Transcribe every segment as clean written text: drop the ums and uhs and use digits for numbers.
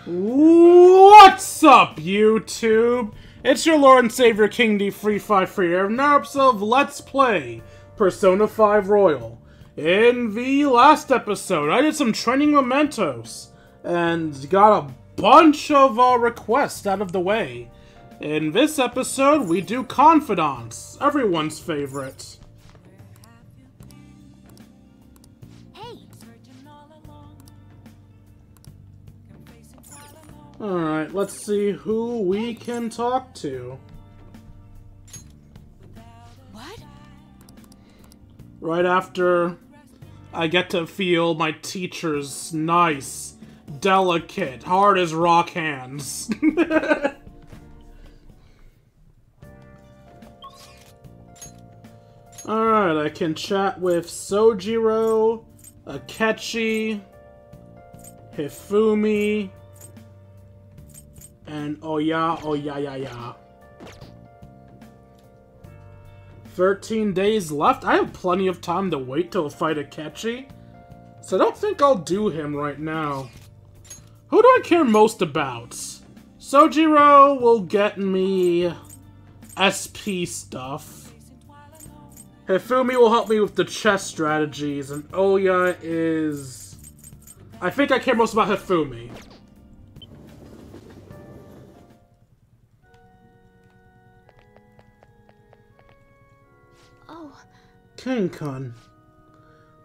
What's up, YouTube? It's your Lord and Savior King D Free 5 here, and now episode of Let's Play Persona 5 Royal. In the last episode, I did some training mementos, and got a bunch of requests out of the way. In this episode, we do Confidants, everyone's favorite. Alright, let's see who we can talk to. What? Right after I get to feel my teacher's nice, delicate, hard as rock hands. Alright, I can chat with Sojiro, Akechi, Hifumi, and Oya. 13 days left? I have plenty of time to wait till fight Akechi, so I don't think I'll do him right now. Who do I care most about? Sojiro will get me SP stuff. Hifumi will help me with the chess strategies, and Oya is... I think I care most about Hifumi. King-kun.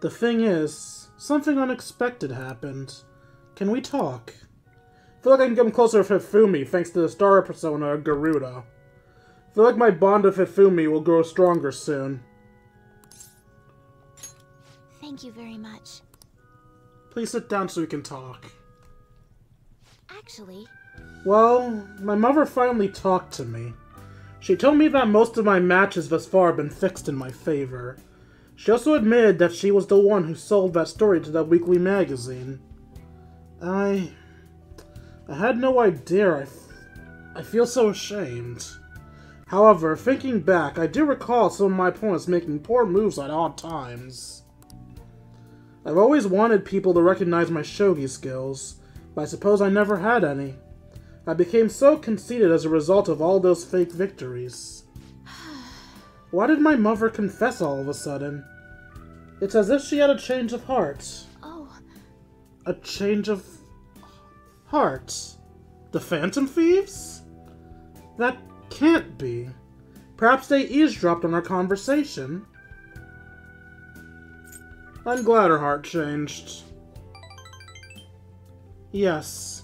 The thing is, something unexpected happened. Can we talk? I feel like I can come closer with Hifumi thanks to the star persona of Garuda. I feel like my bond with Hifumi will grow stronger soon. Thank you very much. Please sit down so we can talk. Actually... Well, my mother finally talked to me. She told me that most of my matches thus far have been fixed in my favor. She also admitted that she was the one who sold that story to that weekly magazine. I had no idea. I feel so ashamed. However, thinking back, I do recall some of my opponents making poor moves at odd times. I've always wanted people to recognize my shogi skills, but I suppose I never had any. I became so conceited as a result of all those fake victories. Why did my mother confess all of a sudden? It's as if she had a change of heart. Oh. A change of... heart? The Phantom Thieves? That can't be. Perhaps they eavesdropped on our conversation. I'm glad her heart changed. Yes.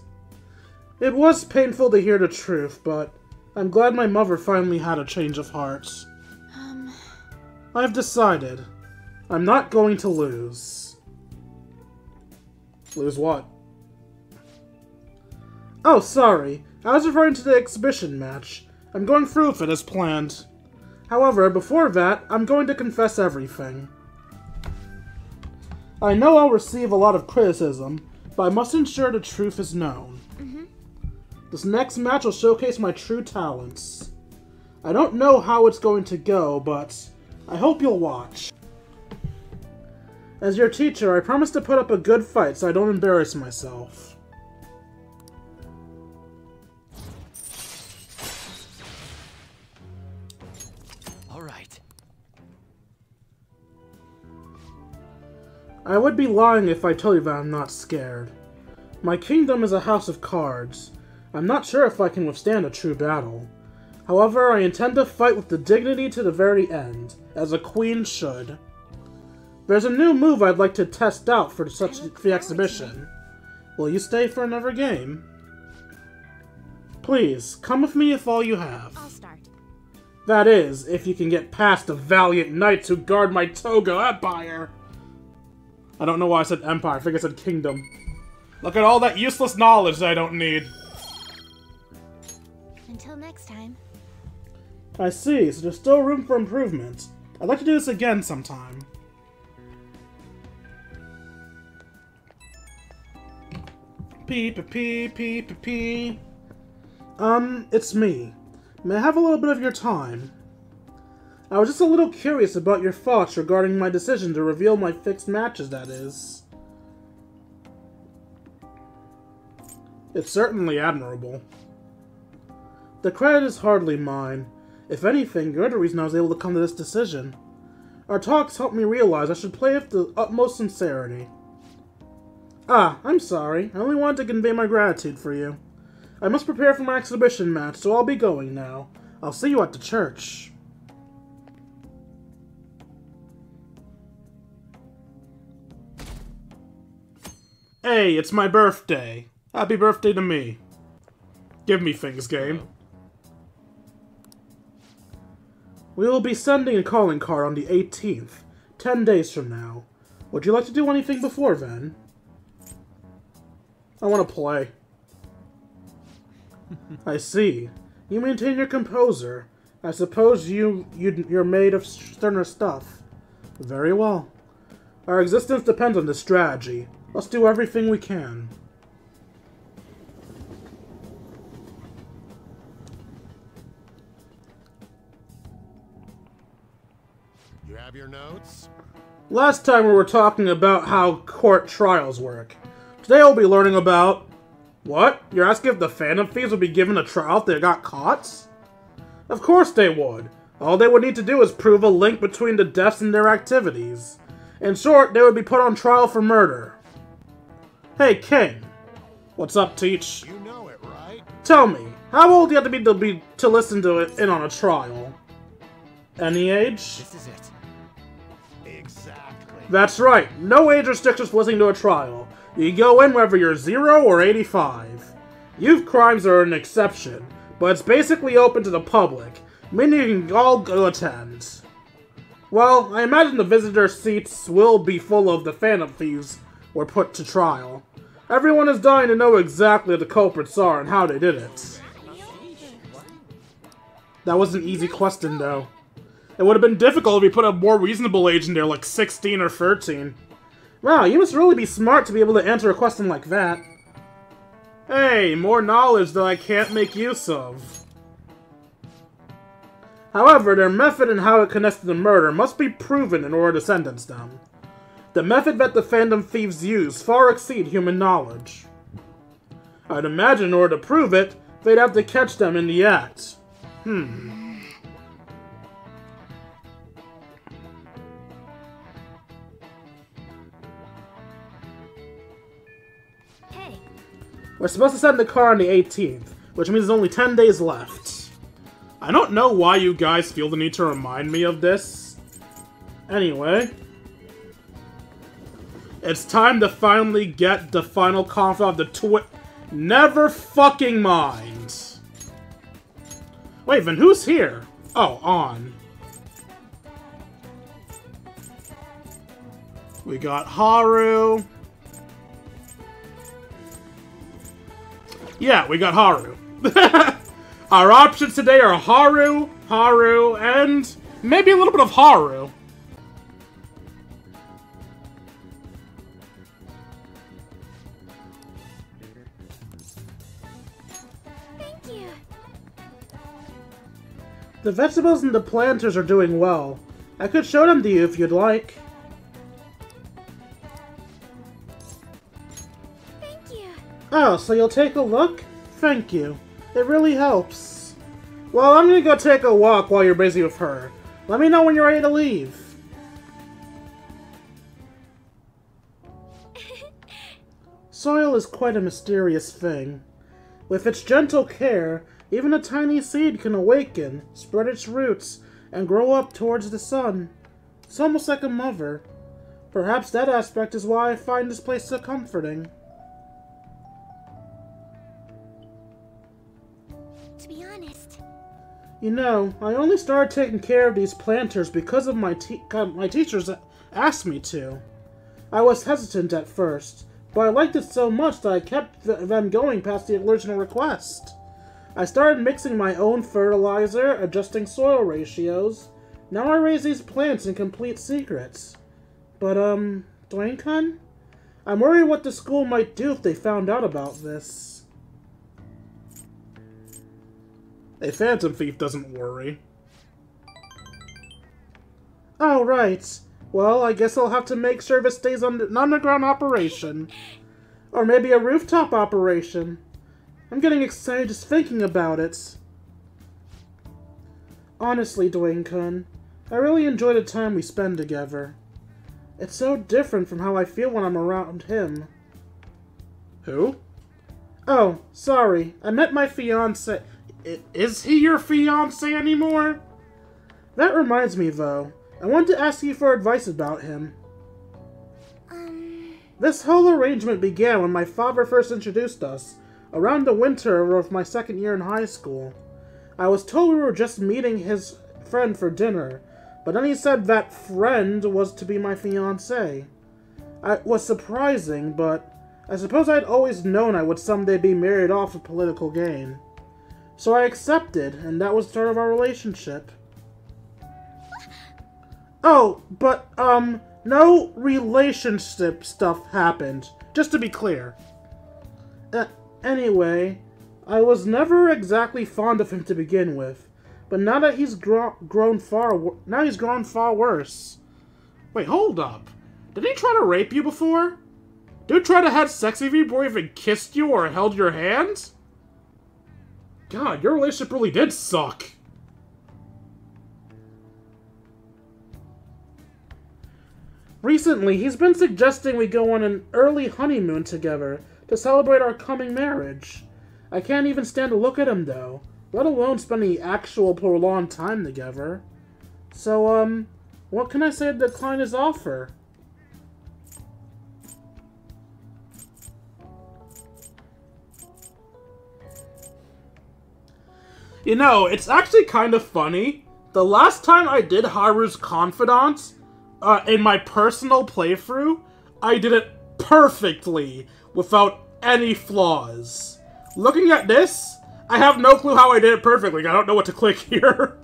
It was painful to hear the truth, but I'm glad my mother finally had a change of heart. I've decided. I'm not going to lose. Lose what? Oh, sorry. I was referring to the exhibition match. I'm going through with it as planned. However, before that, I'm going to confess everything. I know I'll receive a lot of criticism, but I must ensure the truth is known. This next match will showcase my true talents. I don't know how it's going to go, but I hope you'll watch. As your teacher, I promise to put up a good fight so I don't embarrass myself. Alright. I would be lying if I told you that I'm not scared. My kingdom is a house of cards. I'm not sure if I can withstand a true battle. However, I intend to fight with the dignity to the very end, as a queen should. There's a new move I'd like to test out for the exhibition. Will you stay for another game? Please, come with me if all you have. I'll start. That is, if you can get past the valiant knights who guard my Togo Empire. I don't know why I said empire, I think I said kingdom. Look at all that useless knowledge that I don't need. Until next time. I see, so there's still room for improvement. I'd like to do this again sometime. Pee. It's me. May I have a little bit of your time? I was just a little curious about your thoughts regarding my decision to reveal my fixed matches, that is. It's certainly admirable. The credit is hardly mine. If anything, you're the reason I was able to come to this decision. Our talks helped me realize I should play with the utmost sincerity. Ah, I'm sorry. I only wanted to convey my gratitude for you. I must prepare for my exhibition match, so I'll be going now. I'll see you at the church. Hey, it's my birthday. Happy birthday to me. Give me things, game. We will be sending a calling card on the 18th, 10 days from now. Would you like to do anything before then? I want to play. I see. You maintain your composure. I suppose you're made of sterner stuff. Very well. Our existence depends on this strategy. Let's do everything we can. You have your notes? Last time we were talking about how court trials work. Today we'll be learning about... What? You're asking if the Phantom Thieves would be given a trial if they got caught? Of course they would. All they would need to do is prove a link between the deaths and their activities. In short, they would be put on trial for murder. Hey, King. What's up, Teach? You know it, right? Tell me, how old do you have to be to listen to it in on a trial? Any age? This is it. Exactly. That's right. No age restrictions for listening to a trial. You can go in whether you're 0 or 85. Youth crimes are an exception, but it's basically open to the public, meaning you can all go attend. Well, I imagine the visitor seats will be full of the Phantom Thieves were put to trial. Everyone is dying to know exactly what the culprits are and how they did it. That was an easy question, though. It would have been difficult if we put a more reasonable age in there, like 16 or 13. Wow, you must really be smart to be able to answer a question like that. Hey, more knowledge that I can't make use of. However, their method and how it connects to the murder must be proven in order to sentence them. The method that the Phantom Thieves use far exceed human knowledge. I'd imagine in order to prove it, they'd have to catch them in the act. Hey, We're supposed to send the car on the 18th, which means there's only 10 days left. I don't know why you guys feel the need to remind me of this. Anyway. It's time to finally get the final conflict of the Never fucking mind. Wait, then who's here? Oh, on. We got Haru. Yeah, we got Haru. Our options today are Haru, and maybe a little bit of Haru. thank you. The vegetables and the planters are doing well. I could show them to you if you'd like. Thank you. Oh, so you'll take a look? Thank you. It really helps. Well, I'm gonna go take a walk while you're busy with her. Let me know when you're ready to leave. Soil is quite a mysterious thing. With its gentle care, even a tiny seed can awaken, spread its roots, and grow up towards the sun. It's almost like a mother. Perhaps that aspect is why I find this place so comforting. To be honest, You know, I only started taking care of these planters because of my teachers asked me to. I was hesitant at first, but I liked it so much that I kept them going past the original request. I started mixing my own fertilizer, adjusting soil ratios. Now I raise these plants in complete secrets. But, Dwayne-kun? I'm worried what the school might do if they found out about this. A Phantom Thief doesn't worry. Oh, right. Well, I guess I'll have to make sure this stays an underground operation. Or maybe a rooftop operation. I'm getting excited just thinking about it. Honestly, Dwayne-kun, I really enjoy the time we spend together. It's so different from how I feel when I'm around him. Who? Oh, sorry. I met my fiancé. Is he your fiancé anymore? That reminds me, though. I wanted to ask you for advice about him. This whole arrangement began when my father first introduced us, around the winter of my second year in high school. I was told we were just meeting his friend for dinner, but then he said that friend was to be my fiancé. It was surprising, but I suppose I'd always known I would someday be married off for political gain. So I accepted, and that was the start of our relationship. Oh, but, no relationship stuff happened, just to be clear. Anyway, I was never exactly fond of him to begin with, but now that he's grown far worse. Wait, hold up. Did he try to rape you before? Dude tried to have sex with you before he even kissed you or held your hand? God, your relationship really did suck. Recently, he's been suggesting we go on an early honeymoon together to celebrate our coming marriage. I can't even stand to look at him, though, let alone spending the actual prolonged time together. So, what can I say to decline his offer? You know, it's actually kind of funny. The last time I did Haru's Confidant, in my personal playthrough, I did it perfectly, without any flaws. Looking at this, I have no clue how I did it perfectly. I don't know what to click here.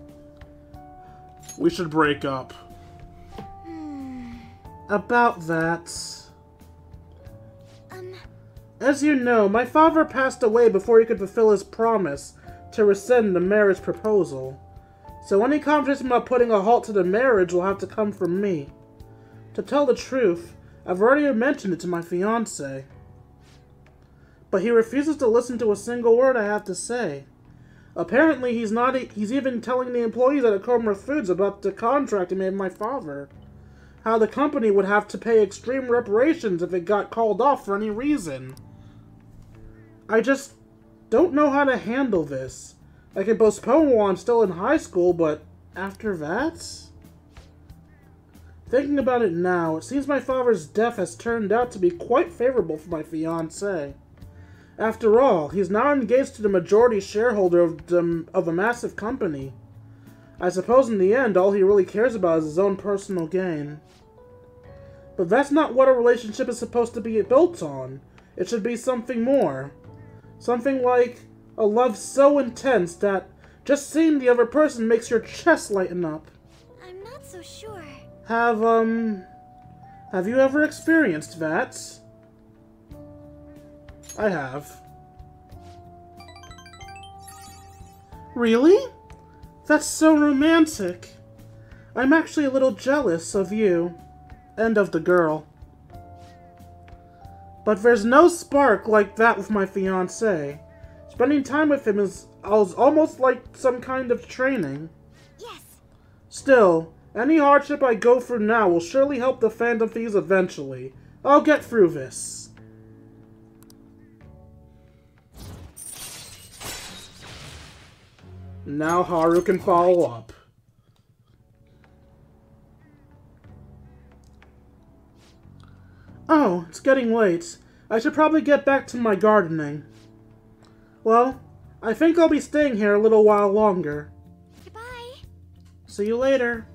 We should break up. About that... As you know, my father passed away before he could fulfill his promise to rescind the marriage proposal. So any conversation about putting a halt to the marriage will have to come from me. To tell the truth, I've already mentioned it to my fiancé. But he refuses to listen to a single word I have to say. Apparently, he's even telling the employees at Akoma Foods about the contract he made with my father. How the company would have to pay extreme reparations if it got called off for any reason. I just don't know how to handle this. I can postpone while I'm still in high school, but after that? Thinking about it now, it seems my father's death has turned out to be quite favorable for my fiancé. After all, he's now engaged to the majority shareholder of a massive company. I suppose in the end, all he really cares about is his own personal gain. But that's not what a relationship is supposed to be built on. It should be something more. Something like a love so intense that just seeing the other person makes your chest lighten up. I'm not so sure. Have you ever experienced that? I have. Really? That's so romantic. I'm actually a little jealous of you. And of the girl. But there's no spark like that with my fiancé. Spending time with him is almost like some kind of training. Yes. Still, any hardship I go through now will surely help the fandom thieves eventually. I'll get through this. Now Haru can follow up. Oh, it's getting late. I should probably get back to my gardening. Well, I think I'll be staying here a little while longer. Goodbye. See you later.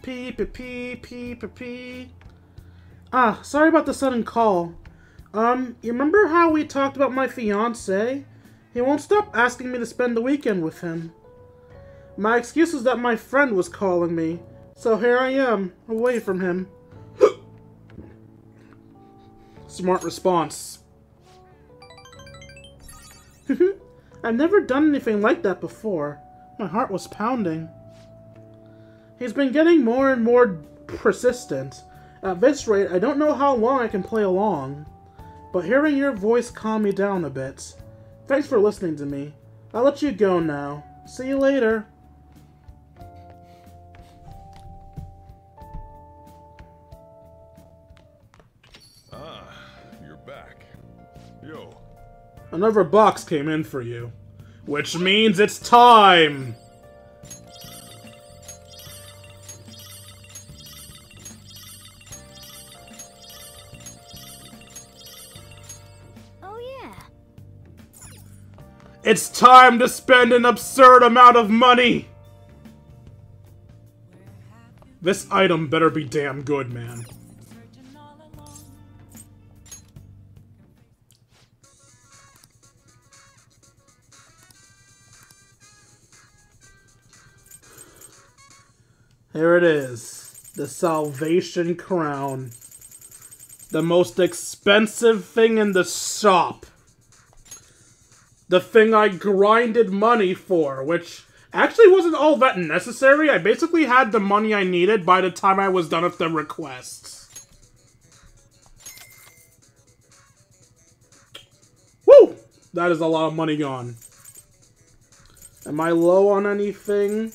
Pee. Ah, sorry about the sudden call. You remember how we talked about my fiancé? He won't stop asking me to spend the weekend with him. My excuse is that my friend was calling me, so here I am, away from him. Smart response. I've never done anything like that before. My heart was pounding. He's been getting more and more persistent, At this rate, I don't know how long I can play along. But hearing your voice calmed me down a bit. Thanks for listening to me. I'll let you go now. See you later. Ah, you're back. Yo. Another box came in for you. Which means it's time! Oh yeah. It's time to spend an absurd amount of money! This item better be damn good, man. Here it is. The Salvation Crown. The most expensive thing in the shop. The thing I grinded money for, which actually wasn't all that necessary. I basically had the money I needed by the time I was done with the requests. Woo! That is a lot of money gone. Am I low on anything?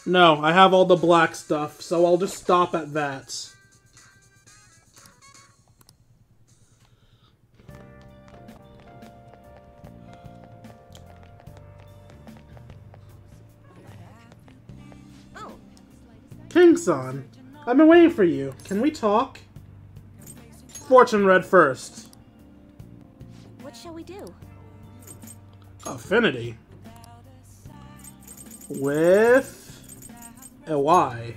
No, I have all the black stuff, so I'll just stop at that. Oh. King-san, I've been waiting for you. Can we talk? Fortune read first. What shall we do? Affinity. With a Y.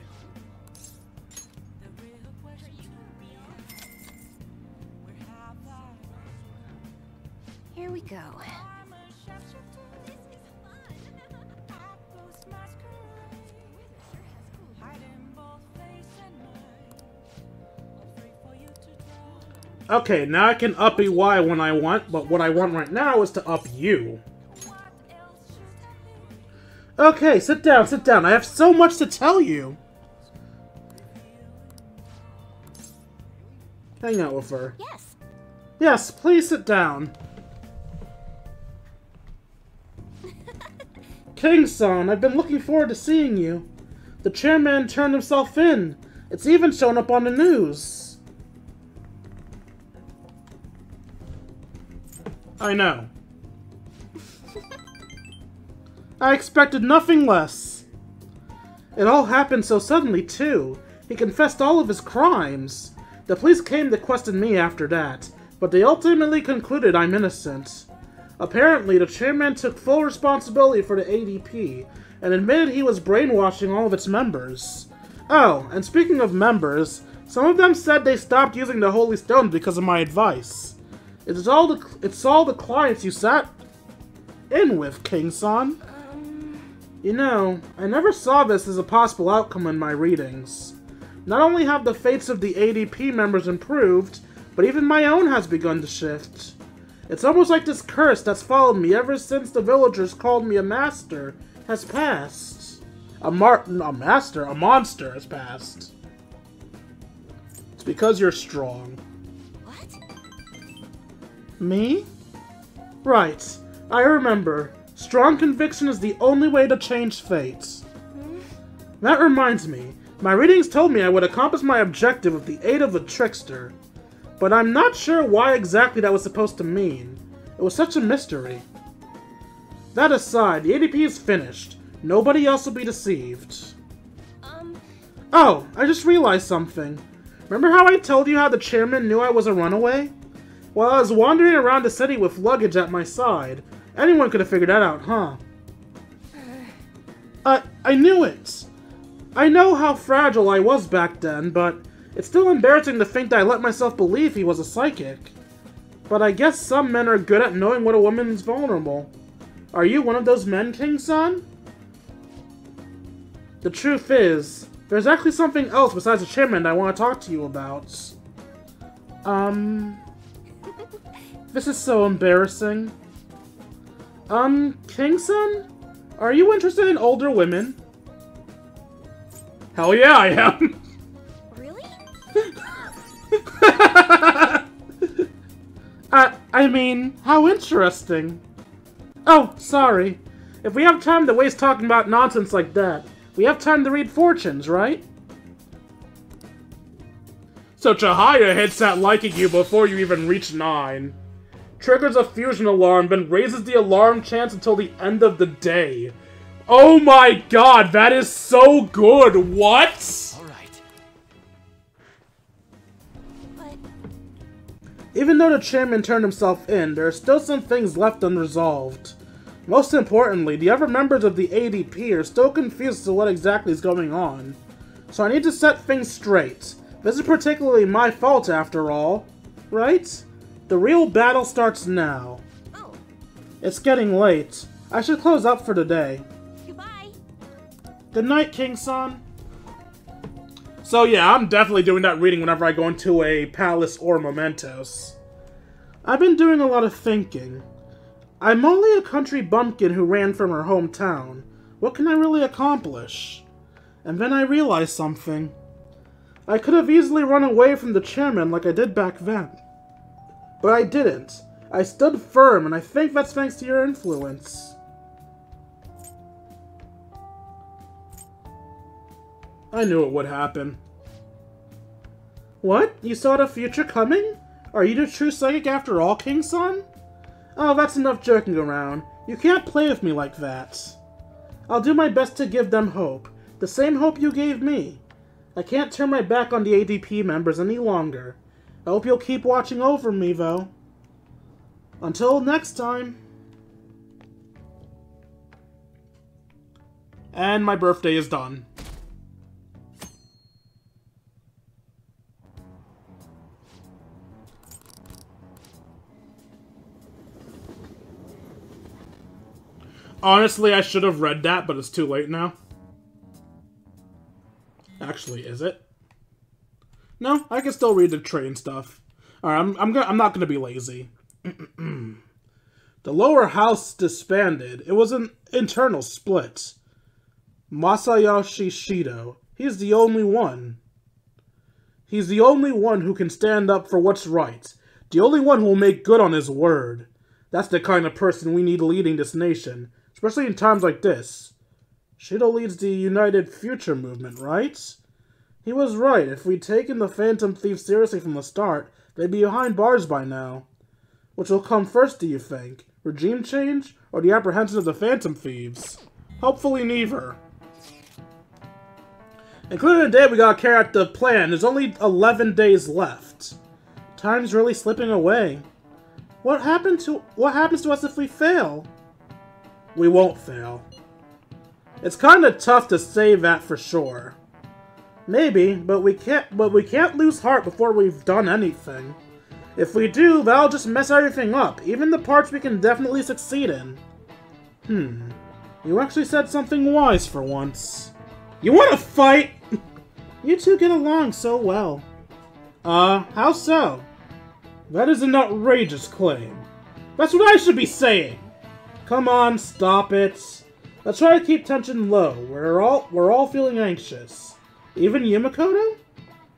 Here we go. Okay, now I can up a Y when I want, but what I want right now is to up you. Okay, sit down, sit down. I have so much to tell you. Hang out with her. Yes. Yes, please sit down. King-san, I've been looking forward to seeing you. The chairman turned himself in. It's even shown up on the news. I know. I expected nothing less. It all happened so suddenly, too. He confessed all of his crimes. The police came to question me after that, but they ultimately concluded I'm innocent. Apparently, the chairman took full responsibility for the ADP, and admitted he was brainwashing all of its members. Oh, and speaking of members, some of them said they stopped using the Holy Stones because of my advice. It's all the clients you sat in with, King-san. You know, I never saw this as a possible outcome in my readings. Not only have the fates of the ADP members improved, but even my own has begun to shift. It's almost like this curse that's followed me ever since the villagers called me a master has passed. A monster has passed. It's because you're strong. What? Me? Right. I remember. Strong conviction is the only way to change fate. That reminds me. My readings told me I would accomplish my objective with the aid of a trickster. But I'm not sure why exactly that was supposed to mean. It was such a mystery. That aside, the ADP is finished. Nobody else will be deceived. Oh, I just realized something. Remember how I told you how the chairman knew I was a runaway? While I was wandering around the city with luggage at my side, anyone could have figured that out, huh? I knew it! I know how fragile I was back then, but it's still embarrassing to think that I let myself believe he was a psychic. But I guess some men are good at knowing when a woman's vulnerable. Are you one of those men, King-san? The truth is, there's actually something else besides the chairman I want to talk to you about. This is so embarrassing. King-san? Are you interested in older women? Hell yeah, I am! Really? I mean, how interesting. Oh, sorry. If we have time to waste talking about nonsense like that, we have time to read fortunes, right? So Chihaya hits that liking you before you even reach 9. Triggers a fusion alarm, then raises the alarm chance until the end of the day. Oh my god, that is so good! What? Alright. But Even though the chairman turned himself in, there are still some things left unresolved. Most importantly, the other members of the ADP are still confused as to what exactly is going on. So I need to set things straight. This is particularly my fault after all, right? The real battle starts now. oh, It's getting late. I should close up for the day. goodbye. Good night, King-san. So yeah, I'm definitely doing that reading whenever I go into a palace or mementos. I've been doing a lot of thinking. I'm only a country bumpkin who ran from her hometown. What can I really accomplish? And then I realized something. I could have easily run away from the chairman like I did back then. But I didn't. I stood firm, and I think that's thanks to your influence. I knew it would happen. What? You saw the future coming? Are you the true psychic after all, King-san? Oh, that's enough joking around. You can't play with me like that. I'll do my best to give them hope. The same hope you gave me. I can't turn my back on the ADP members any longer. I hope you'll keep watching over me, though. Until next time. And my birthday is done. Honestly, I should have read that, but it's too late now. Actually, is it? No, I can still read the train stuff. Alright, I'm not gonna be lazy. The lower house disbanded. It was an internal split. Masayoshi Shido. He's the only one. He's the only one who can stand up for what's right. The only one who will make good on his word. That's the kind of person we need leading this nation. Especially in times like this. Shido leads the United Future movement, right? He was right. If we'd taken the Phantom Thieves seriously from the start, they'd be behind bars by now. Which will come first, do you think? Regime change, or the apprehension of the Phantom Thieves? Hopefully neither. Including the day we gotta carry out the plan, there's only 11 days left. Time's really slipping away. What happens to us if we fail? We won't fail. It's kinda tough to say that for sure. Maybe, but we can't lose heart before we've done anything. If we do, that'll just mess everything up, even the parts we can definitely succeed in. You actually said something wise for once. You wanna fight? You two get along so well. How so? That is an outrageous claim. That's what I should be saying! Come on, stop it. Let's try to keep tension low. We're all feeling anxious. Even Yamakoto?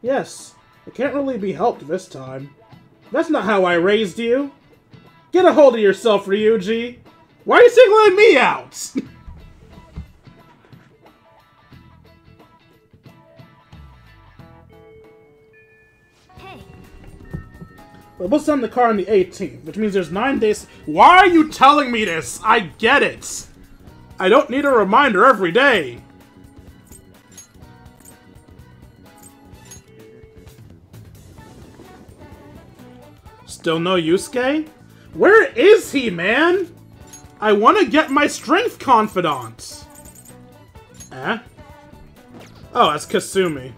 Yes, it can't really be helped this time. That's not how I raised you. Get a hold of yourself, Ryuji. Why are you singling me out? Hey, We'll send the car on the 18th, which means there's 9 days. Why are you telling me this? I get it. I don't need a reminder every day. Still no Yusuke? Where is he, man? I want to get my strength confidant. Eh? Oh, that's Kasumi.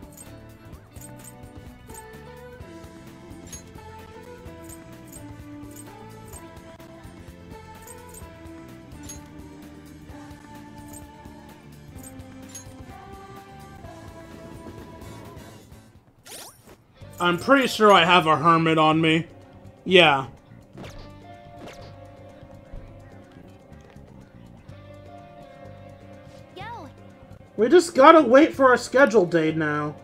I'm pretty sure I have a hermit on me. Yeah. We just gotta wait for our scheduled date now.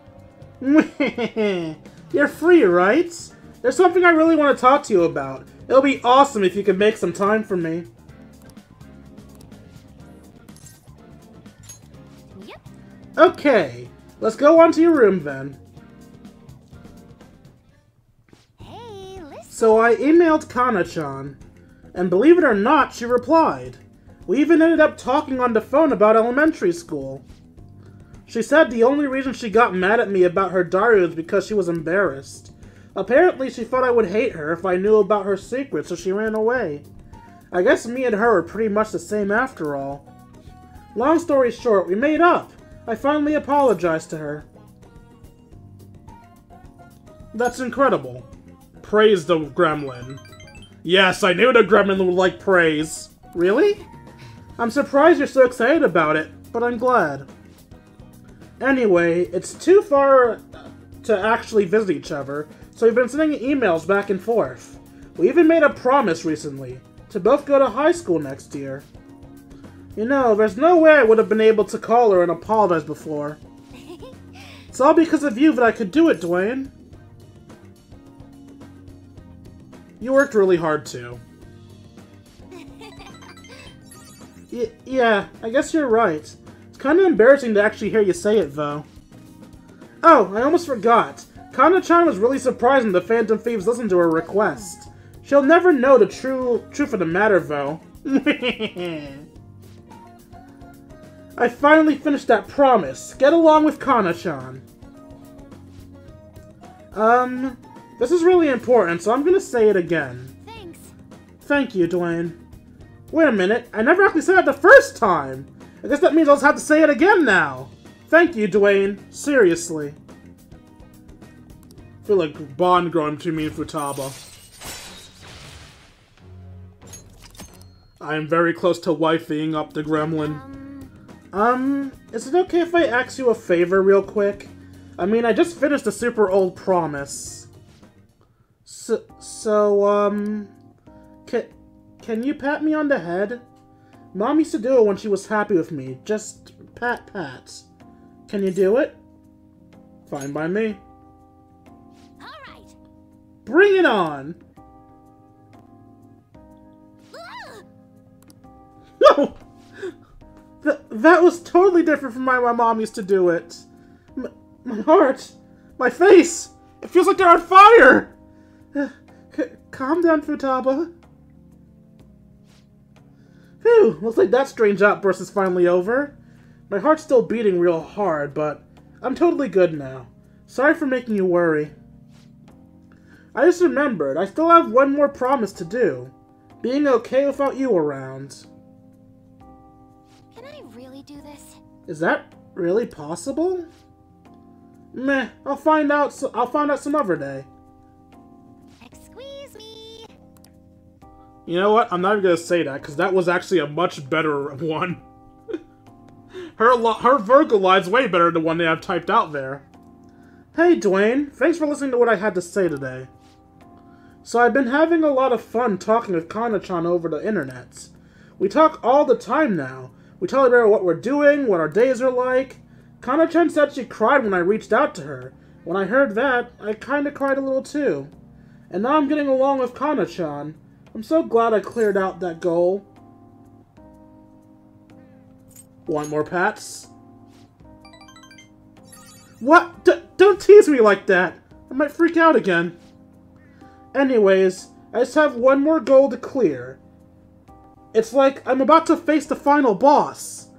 You're free, right? There's something I really want to talk to you about. It'll be awesome if you could make some time for me. Yep. Okay, let's go on to your room then. Hey, listen. So I emailed Kana-chan, and believe it or not, she replied. We even ended up talking on the phone about elementary school. She said the only reason she got mad at me about her diary was because she was embarrassed. Apparently, she thought I would hate her if I knew about her secret, so she ran away. I guess me and her are pretty much the same after all. Long story short, we made up. I finally apologized to her. That's incredible. Praise the gremlin. Yes, I knew the gremlin would like praise. Really? I'm surprised you're so excited about it, but I'm glad. Anyway, it's too far to actually visit each other, so we've been sending emails back and forth. We even made a promise recently, to both go to high school next year. You know, there's no way I would have been able to call her and apologize before. It's all because of you that I could do it, Dwayne. You worked really hard, too. Yeah, I guess you're right. It's kind of embarrassing to actually hear you say it, though. Oh, I almost forgot. Kana-chan was really surprised when the Phantom Thieves listened to her request. She'll never know the truth of the matter, though. I finally finished that promise. Get along with Kana-chan. This is really important, so I'm gonna say it again. Thanks. Thank you, Dwayne. Wait a minute, I never actually said it the first time! I guess that means I'll just have to say it again now! Thank you, Dwayne. Seriously. I feel like a bond growing between me and Futaba. I am very close to wifeying up the gremlin. Is it okay if I ask you a favor real quick? I mean, I just finished a super old promise. Can you pat me on the head? Mom used to do it when she was happy with me. Just pat. Can you do it? Fine by me. Alright. Bring it on! No! That was totally different from how my mom used to do it. My heart. My face. It feels like they're on fire! Calm down, Futaba. Phew, looks like that strange outburst is finally over. My heart's still beating real hard, but I'm totally good now. Sorry for making you worry. I just remembered, I still have one more promise to do. Being okay without you around. Can I really do this? Is that really possible? Meh, I'll find out some other day. Excuse me. You know what? I'm not even gonna say that, because that was actually a much better one. Her Virgo line's way better than the one they have typed out there. Hey, Dwayne. Thanks for listening to what I had to say today. So I've been having a lot of fun talking with Kana-chan over the internet. We talk all the time now. We tell her what we're doing, what our days are like. Kana-chan said she cried when I reached out to her. When I heard that, I kinda cried a little too. And now I'm getting along with Kana-chan. I'm so glad I cleared out that goal. Want more pats? What? Don't tease me like that! I might freak out again. Anyways, I just have one more goal to clear. It's like I'm about to face the final boss.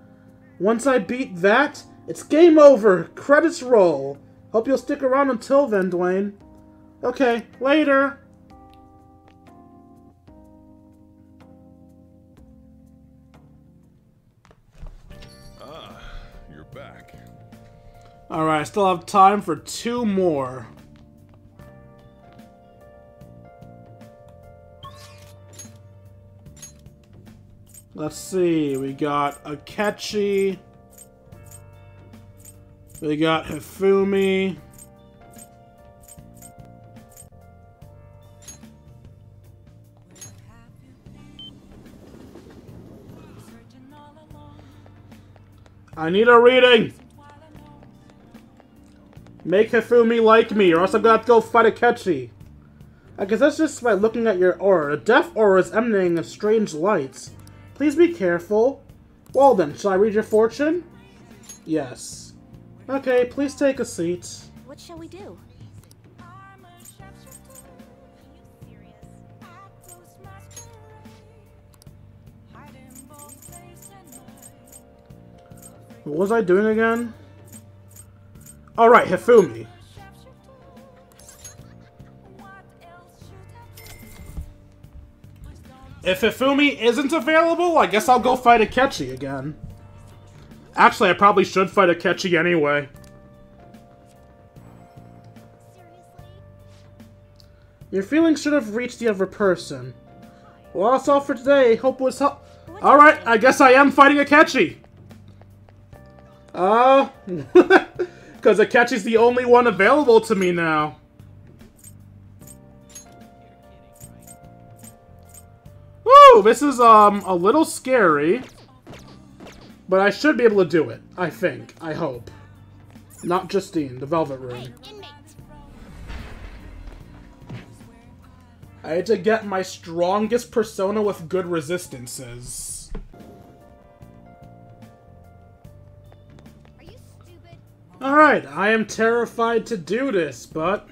Once I beat that, it's game over. Credits roll. Hope you'll stick around until then, Dwayne. Okay, later. You're back. Alright, I still have time for 2 more. Let's see, we got Akechi. We got Hifumi. I need a reading! Make Hifumi like me, or else I'm gonna have to go fight Akechi. I guess that's just by looking at your aura. A death aura is emanating a strange lights. Please be careful. Well then, shall I read your fortune? Yes. Okay, please take a seat. What shall we do? What was I doing again? Alright, Hifumi. If Hifumi isn't available, I guess I'll go fight Akechi again. Actually, I probably should fight Akechi anyway. Your feelings should have reached the other person. Well, that's all for today. Hope it was help. Alright, I guess I am fighting Akechi. Because Akechi's the only one available to me now. Woo! This is, a little scary. But I should be able to do it. I think. I hope. Not Justine, the Velvet Room. I had to get my strongest persona with good resistances. Are you stupid? Alright, I am terrified to do this, but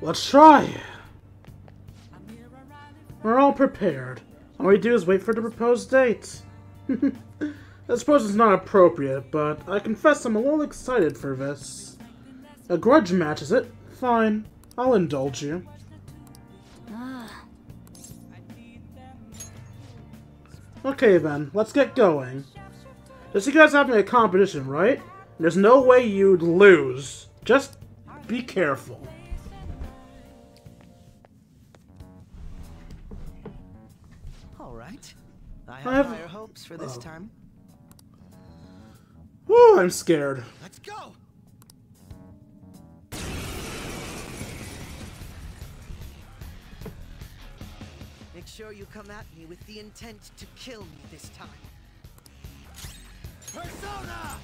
let's try. We're all prepared. All we do is wait for the proposed date. I suppose it's not appropriate, but I confess I'm a little excited for this. A grudge match, is it? Fine. I'll indulge you. Okay then, let's get going. Just you guys having a competition, right? There's no way you'd lose. Just be careful. All right. I have higher hopes for this time. Whew, I'm scared. Let's go! Make sure you come at me with the intent to kill me this time. Persona!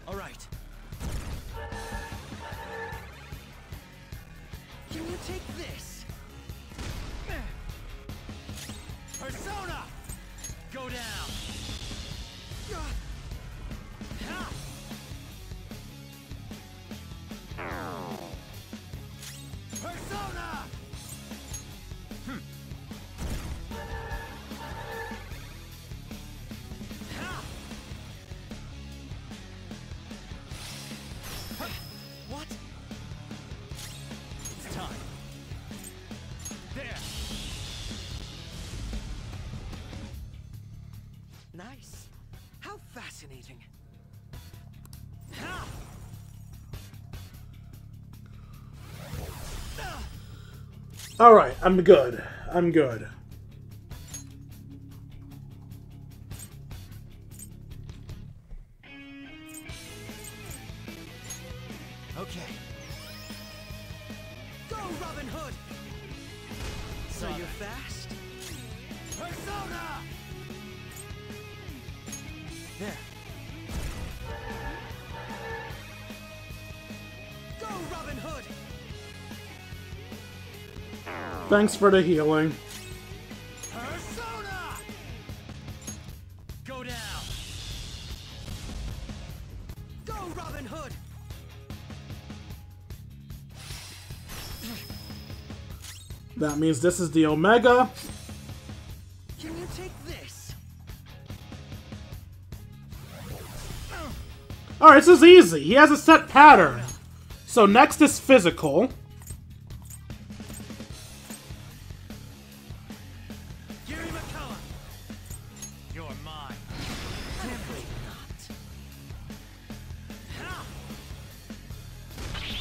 All right. Can you take this? Persona! Go down! Persona! What? It's time. There! Nice. How fascinating. Alright, I'm good. I'm good. Okay. Go, Robin Hood! So you're fast? Persona! There. Go, Robin Hood! Thanks for the healing. Persona! Go down! Go, Robin Hood! That means this is the Omega. Can you take this? Alright, this is easy. He has a set pattern. So next is physical. Gary McCullough! You're mine. Definitely not.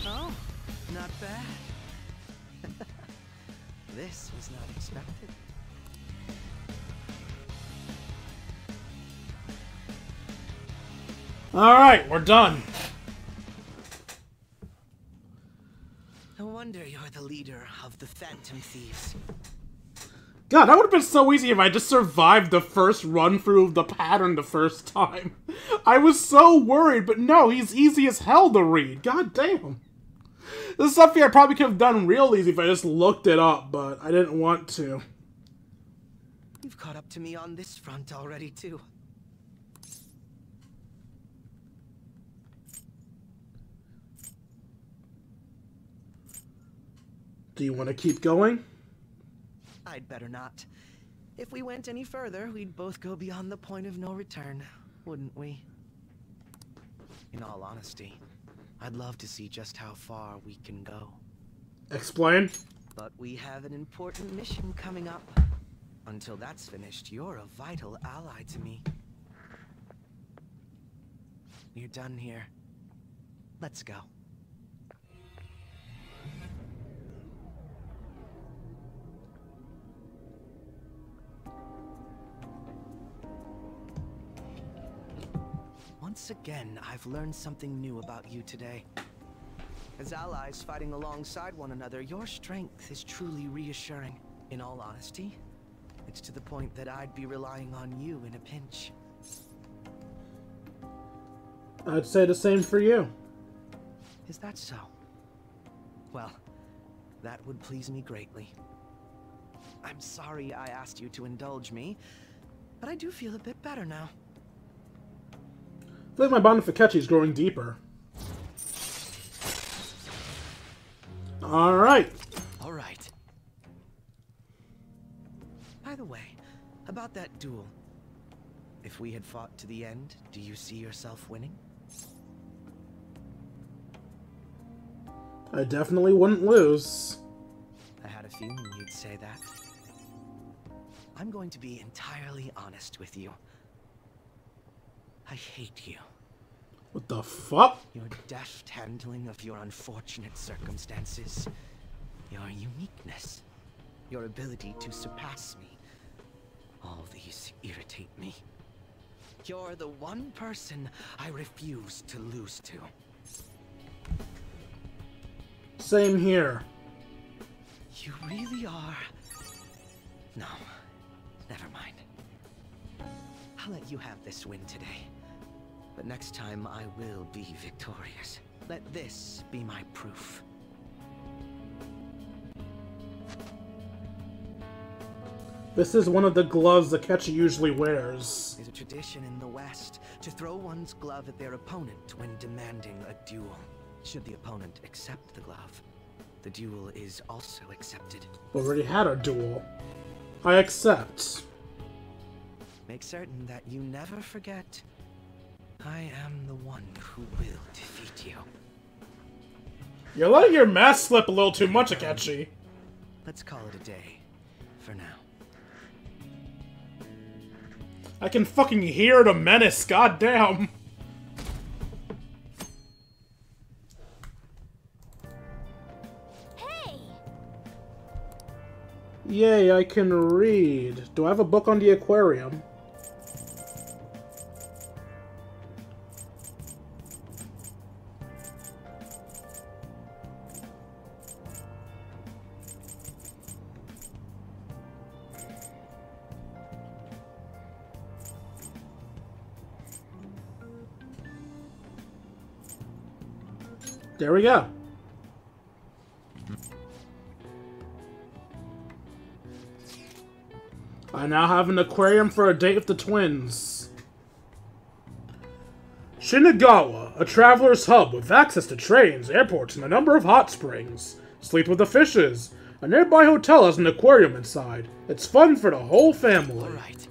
Oh, not bad. This was not expected. Alright, we're done. No wonder you're the leader of the Phantom Thieves. God, that would have been so easy if I just survived the first run through of the pattern the first time. I was so worried, but no, he's easy as hell to read. God damn. This is something I probably could have done real easy if I just looked it up, but I didn't want to. You've caught up to me on this front already, too. Do you want to keep going? I'd better not. If we went any further, we'd both go beyond the point of no return, wouldn't we? In all honesty, I'd love to see just how far we can go. Explain. But we have an important mission coming up. Until that's finished, you're a vital ally to me. We're done here. Let's go. Once again, I've learned something new about you today. As allies fighting alongside one another, your strength is truly reassuring. In all honesty, it's to the point that I'd be relying on you in a pinch. I'd say the same for you. Is that so? Well, that would please me greatly. I'm sorry I asked you to indulge me, but I do feel a bit better now. I feel like my bond with Akechi is growing deeper. Alright. Alright. By the way, about that duel. If we had fought to the end, do you see yourself winning? I definitely wouldn't lose. I had a feeling you'd say that. I'm going to be entirely honest with you. I hate you. What the fuck? Your deft handling of your unfortunate circumstances. Your uniqueness. Your ability to surpass me. All these irritate me. You're the one person I refuse to lose to. Same here. You really are... No, never mind. I'll let you have this win today. But next time I will be victorious. Let this be my proof. This is one of the gloves Akechi usually wears. There's a tradition in the West to throw one's glove at their opponent when demanding a duel. Should the opponent accept the glove, the duel is also accepted. We already had our duel. I accept. Make certain that you never forget, I am the one who will defeat you. You're letting your mask slip a little too much, Akechi. Let's call it a day, for now. I can fucking hear the menace, goddamn. Hey! Yay, I can read. Do I have a book on the aquarium? There we go. I now have an aquarium for a date with the twins. Shinagawa, a traveler's hub with access to trains, airports, and a number of hot springs. Sleep with the fishes. A nearby hotel has an aquarium inside. It's fun for the whole family. All right.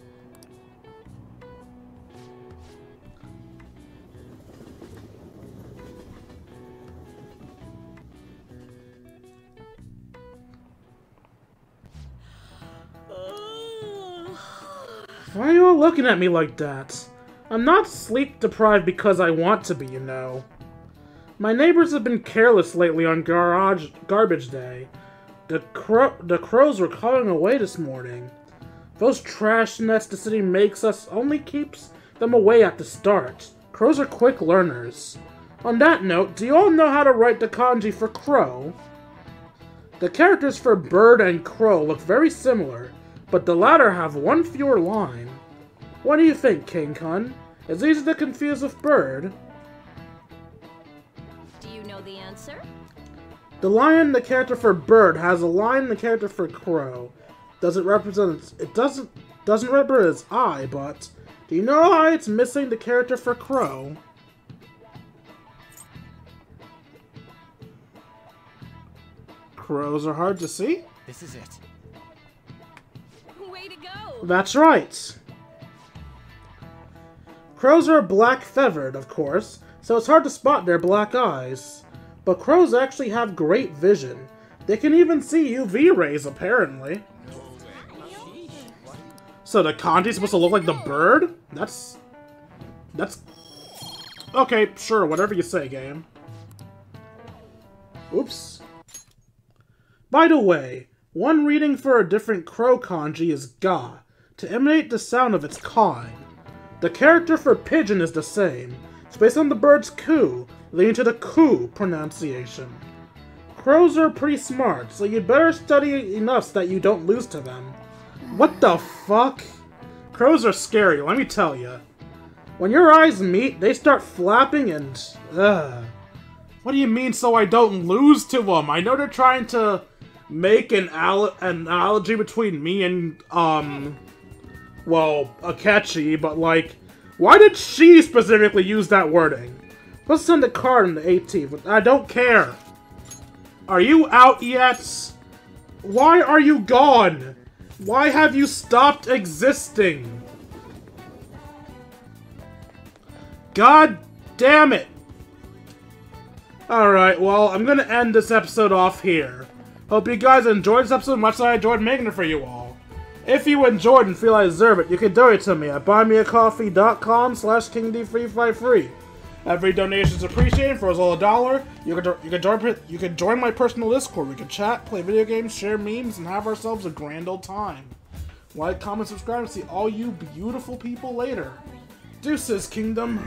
Why are you all looking at me like that? I'm not sleep deprived because I want to be, you know. My neighbors have been careless lately on garbage day. The crows were cawing away this morning. Those trash nets the city makes us only keeps them away at the start. Crows are quick learners. On that note, do you all know how to write the kanji for crow? The characters for bird and crow look very similar, but the latter have one fewer line. What do you think, King Kun? It's easy to confuse with bird. Do you know the answer? The lion, the character for bird, has a line, the character for crow. Doesn't represent it doesn't represent its eye, but do you know why it's missing the character for crow? Crows are hard to see? This is it. Way to go! That's right. Crows are black-feathered, of course, so it's hard to spot their black eyes. But crows actually have great vision. They can even see UV rays, apparently. So the kanji's supposed to look like the bird? That's... Okay, sure, whatever you say, game. Oops. By the way, one reading for a different crow kanji is ga, to imitate the sound of its cawing. The character for pigeon is the same. It's based on the bird's coo, leading to the coo pronunciation. Crows are pretty smart, so you'd better study enough so that you don't lose to them. What the fuck? Crows are scary, let me tell ya. When your eyes meet, they start flapping and... ugh. What do you mean so I don't lose to them? I know they're trying to make an analogy between me and, well, akechi, but like, why did she specifically use that wording? Let's send a card on the 18th, but I don't care. Are you out yet? Why are you gone? Why have you stopped existing? God damn it! Alright, well, I'm gonna end this episode off here. Hope you guys enjoyed this episode much as I enjoyed making it for you all. If you enjoyed and feel I deserve it, you can donate to me at buymeacoffee.com/KingD353. Every donation is appreciated. For as low as $1, you can join my personal Discord. We can chat, play video games, share memes, and have ourselves a grand old time. Like, comment, subscribe, and see all you beautiful people later. Deuces, Kingdom.